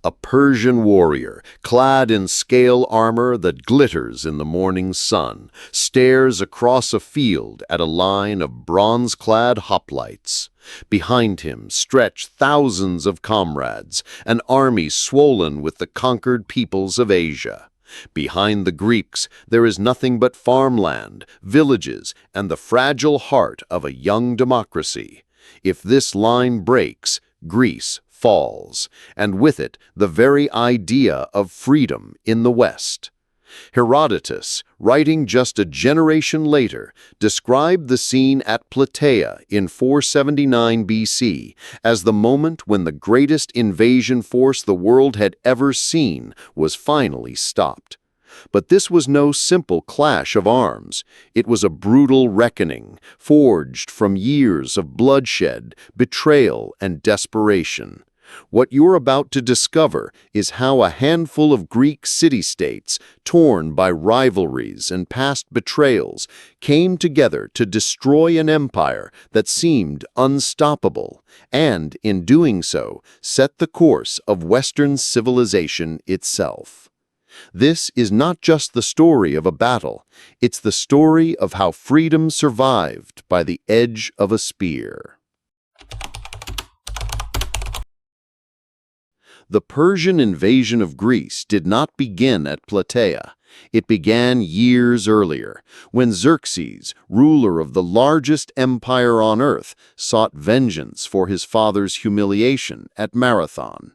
a Persian warrior, clad in scale armor that glitters in the morning sun, stares across a field at a line of bronze-clad hoplites. Behind him stretch thousands of comrades, an army swollen with the conquered peoples of Asia. Behind the Greeks, there is nothing but farmland, villages, and the fragile heart of a young democracy. If this line breaks, Greece falls, and with it the very idea of freedom in the West. Herodotus, writing just a generation later, described the scene at Plataea in 479 BC as the moment when the greatest invasion force the world had ever seen was finally stopped. But this was no simple clash of arms. It was a brutal reckoning, forged from years of bloodshed, betrayal, and desperation. What you're about to discover is how a handful of Greek city-states, torn by rivalries and past betrayals, came together to destroy an empire that seemed unstoppable, and, in doing so, set the course of Western civilization itself. This is not just the story of a battle, it's the story of how freedom survived by the edge of a spear. The Persian invasion of Greece did not begin at Plataea. It began years earlier, when Xerxes, ruler of the largest empire on earth, sought vengeance for his father's humiliation at Marathon.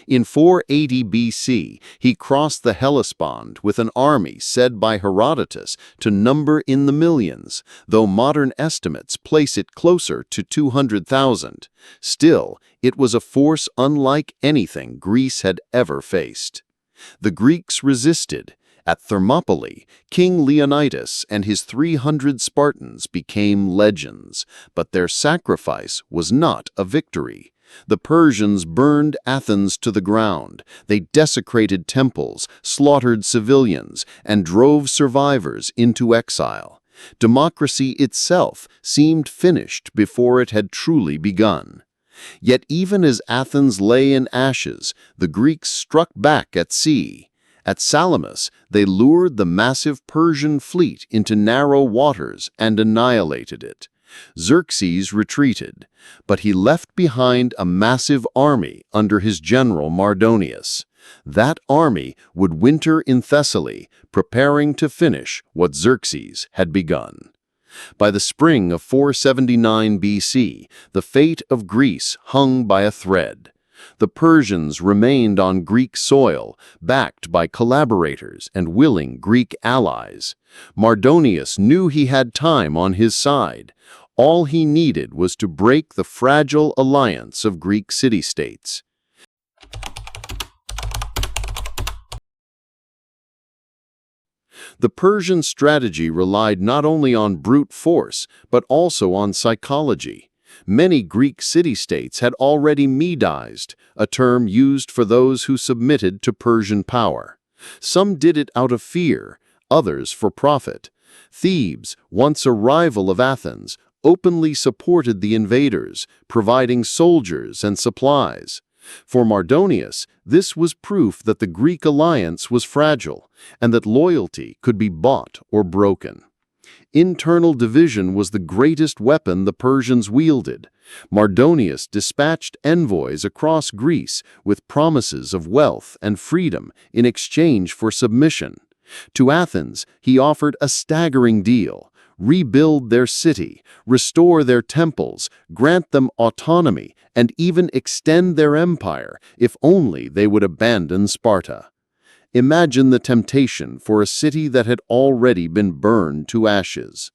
In 480 BC, he crossed the Hellespont with an army said by Herodotus to number in the millions, though modern estimates place it closer to 200,000. Still, it was a force unlike anything Greece had ever faced. The Greeks resisted. At Thermopylae, King Leonidas and his 300 Spartans became legends, but their sacrifice was not a victory. The Persians burned Athens to the ground. They desecrated temples, slaughtered civilians, and drove survivors into exile. Democracy itself seemed finished before it had truly begun. Yet even as Athens lay in ashes, the Greeks struck back at sea. At Salamis, they lured the massive Persian fleet into narrow waters and annihilated it. Xerxes retreated, but he left behind a massive army under his general Mardonius. That army would winter in Thessaly, preparing to finish what Xerxes had begun. By the spring of 479 BC, the fate of Greece hung by a thread. The Persians remained on Greek soil, backed by collaborators and willing Greek allies. Mardonius knew he had time on his side. All he needed was to break the fragile alliance of Greek city-states. The Persian strategy relied not only on brute force, but also on psychology. Many Greek city-states had already Medized, a term used for those who submitted to Persian power. Some did it out of fear, others for profit. Thebes, once a rival of Athens, openly supported the invaders, providing soldiers and supplies. For Mardonius, this was proof that the Greek alliance was fragile, and that loyalty could be bought or broken. Internal division was the greatest weapon the Persians wielded. Mardonius dispatched envoys across Greece with promises of wealth and freedom in exchange for submission. To Athens, he offered a staggering deal: rebuild their city, restore their temples, grant them autonomy, and even extend their empire if only they would abandon Sparta. Imagine the temptation for a city that had already been burned to ashes.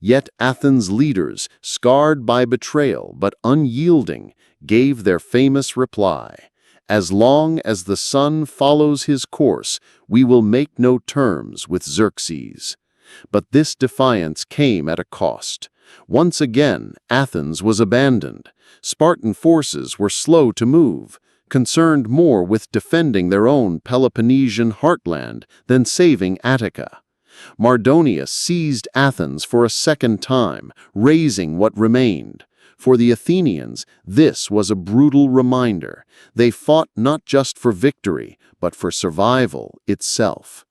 Yet Athens' leaders, scarred by betrayal but unyielding, gave their famous reply: "As long as the sun follows his course, we will make no terms with Xerxes." But this defiance came at a cost. Once again, Athens was abandoned. Spartan forces were slow to move, concerned more with defending their own Peloponnesian heartland than saving Attica. Mardonius seized Athens for a second time, razing what remained. For the Athenians, this was a brutal reminder. They fought not just for victory, but for survival itself.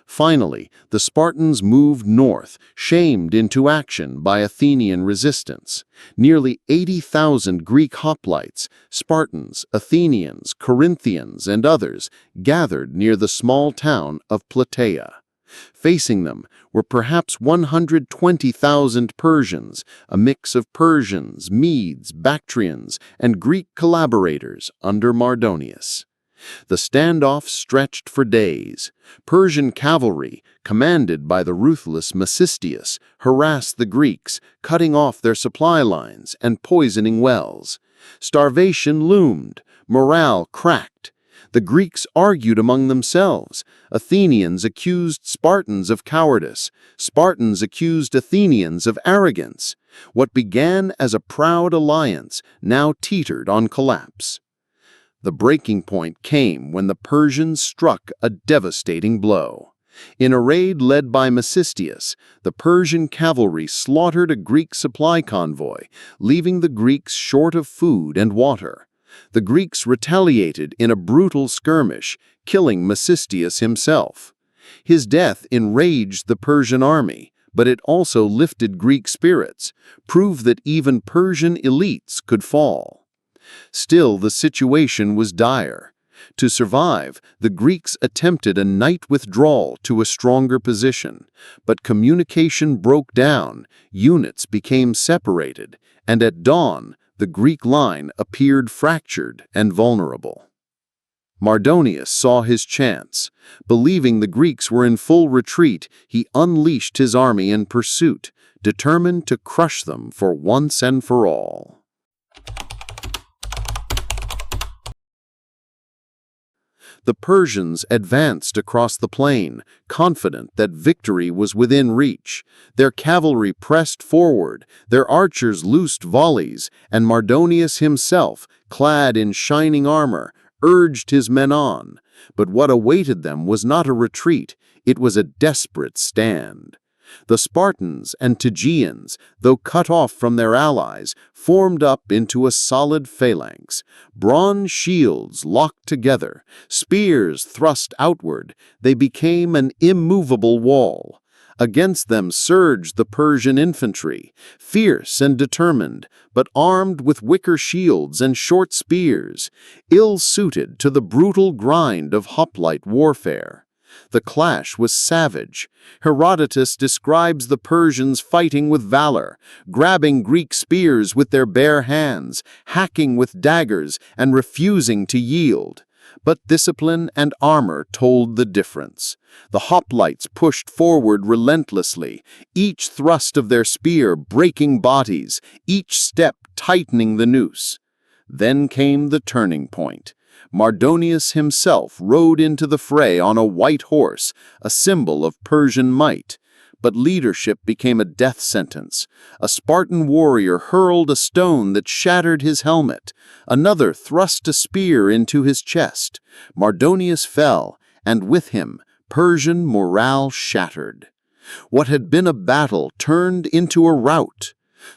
Finally, the Spartans moved north, shamed into action by Athenian resistance. Nearly 80,000 Greek hoplites, Spartans, Athenians, Corinthians, and others gathered near the small town of Plataea. Facing them were perhaps 120,000 Persians, a mix of Persians, Medes, Bactrians, and Greek collaborators under Mardonius. The standoff stretched for days. Persian cavalry, commanded by the ruthless Mecistius, harassed the Greeks, cutting off their supply lines and poisoning wells. Starvation loomed, morale cracked. The Greeks argued among themselves. Athenians accused Spartans of cowardice. Spartans accused Athenians of arrogance. What began as a proud alliance now teetered on collapse. The breaking point came when the Persians struck a devastating blow. In a raid led by Mecistius, the Persian cavalry slaughtered a Greek supply convoy, leaving the Greeks short of food and water. The Greeks retaliated in a brutal skirmish, killing Mecistius himself. His death enraged the Persian army, but it also lifted Greek spirits, proved that even Persian elites could fall. Still, the situation was dire. To survive, the Greeks attempted a night withdrawal to a stronger position, but communication broke down, units became separated, and at dawn, the Greek line appeared fractured and vulnerable. Mardonius saw his chance. Believing the Greeks were in full retreat, he unleashed his army in pursuit, determined to crush them for once and for all. The Persians advanced across the plain, confident that victory was within reach. Their cavalry pressed forward, their archers loosed volleys, and Mardonius himself, clad in shining armor, urged his men on. But what awaited them was not a retreat, it was a desperate stand. The Spartans and Tegeans, though cut off from their allies, formed up into a solid phalanx. Bronze shields locked together, spears thrust outward, they became an immovable wall. Against them surged the Persian infantry, fierce and determined, but armed with wicker shields and short spears, ill-suited to the brutal grind of hoplite warfare. The clash was savage. Herodotus describes the Persians fighting with valor, grabbing Greek spears with their bare hands, hacking with daggers, and refusing to yield. But discipline and armor told the difference. The hoplites pushed forward relentlessly, each thrust of their spear breaking bodies, each step tightening the noose. Then came the turning point. Mardonius himself rode into the fray on a white horse, a symbol of Persian might. But leadership became a death sentence. A Spartan warrior hurled a stone that shattered his helmet. Another thrust a spear into his chest. Mardonius fell, and with him, Persian morale shattered. What had been a battle turned into a rout.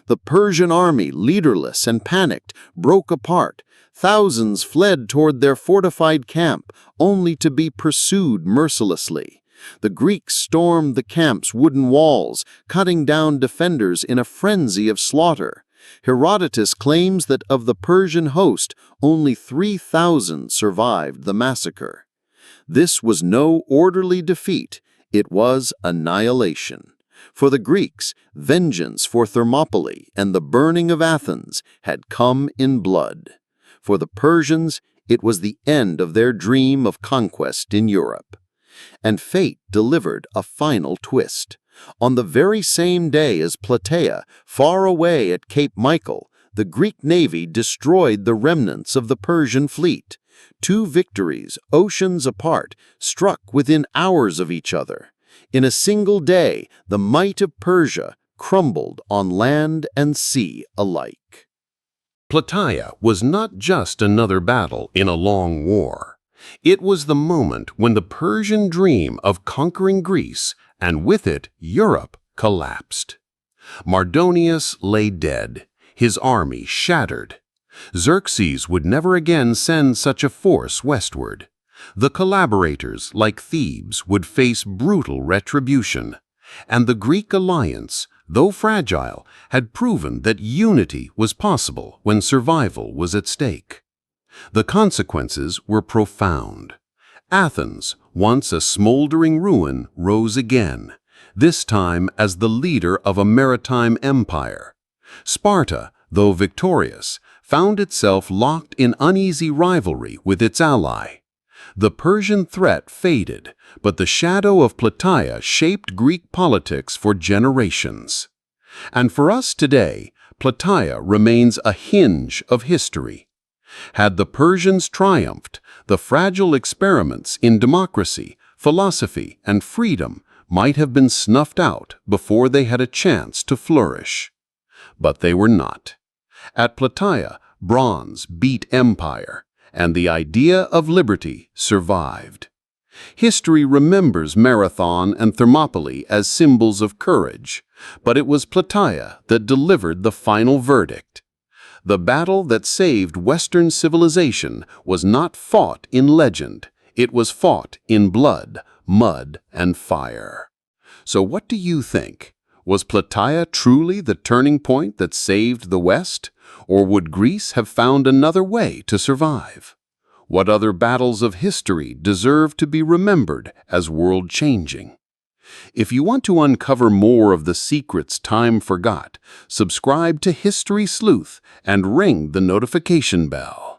The Persian army, leaderless and panicked, broke apart. Thousands fled toward their fortified camp, only to be pursued mercilessly. The Greeks stormed the camp's wooden walls, cutting down defenders in a frenzy of slaughter. Herodotus claims that of the Persian host, only 3,000 survived the massacre. This was no orderly defeat, it was annihilation. For the Greeks, vengeance for Thermopylae and the burning of Athens had come in blood. For the Persians, it was the end of their dream of conquest in Europe. And fate delivered a final twist. On the very same day as Plataea, far away at Cape Michael, the Greek navy destroyed the remnants of the Persian fleet. Two victories, oceans apart, struck within hours of each other. In a single day, the might of Persia crumbled on land and sea alike. Plataea was not just another battle in a long war. It was the moment when the Persian dream of conquering Greece, and with it Europe, collapsed. Mardonius lay dead, his army shattered. Xerxes would never again send such a force westward. The collaborators, like Thebes, would face brutal retribution. And the Greek alliance, though fragile, had proven that unity was possible when survival was at stake. The consequences were profound. Athens, once a smoldering ruin, rose again, this time as the leader of a maritime empire. Sparta, though victorious, found itself locked in uneasy rivalry with its ally. The Persian threat faded, but the shadow of Plataea shaped Greek politics for generations. And for us today, Plataea remains a hinge of history. Had the Persians triumphed, the fragile experiments in democracy, philosophy, and freedom might have been snuffed out before they had a chance to flourish. But they were not. At Plataea, bronze beat empire, and the idea of liberty survived. History remembers Marathon and Thermopylae as symbols of courage, but it was Plataea that delivered the final verdict. The battle that saved Western civilization was not fought in legend, it was fought in blood, mud, and fire. So what do you think? Was Plataea truly the turning point that saved the West? Or would Greece have found another way to survive? What other battles of history deserve to be remembered as world-changing? If you want to uncover more of the secrets time forgot, subscribe to History Sleuth and ring the notification bell.